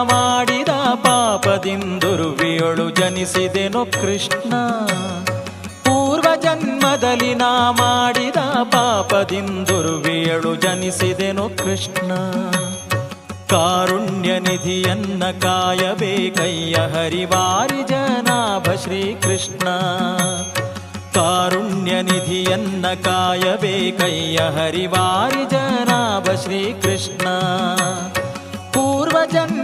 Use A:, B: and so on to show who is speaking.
A: ಮಾಡಿದ ಪಾಪದಿಂದುರುವಿಯೊಳು ಜನಿಸಿದೆನೋ ಕೃಷ್ಣ. ಪೂರ್ವ ಜನ್ಮದಲ್ಲಿ ನಾ ಮಾಡಿದ ಪಾಪದಿಂದುರುವಿಯೊಳು ಜನಿಸಿದೆನೋ ಕೃಷ್ಣ. ಕಾರುಣ್ಯ ನಿಧಿಯನ್ನ ಕಾಯಬೇಕಯ್ಯ ಹರಿವಾರಿ ಜನಾಭ ಶ್ರೀಕೃಷ್ಣ. ಕಾರುಣ್ಯ ನಿಧಿಯನ್ನ ಕಾಯಬೇಕಯ್ಯ ಹರಿವಾರಿ ಜನಾಭ ಶ್ರೀಕೃಷ್ಣ. ಪೂರ್ವ ಜನ್ಮ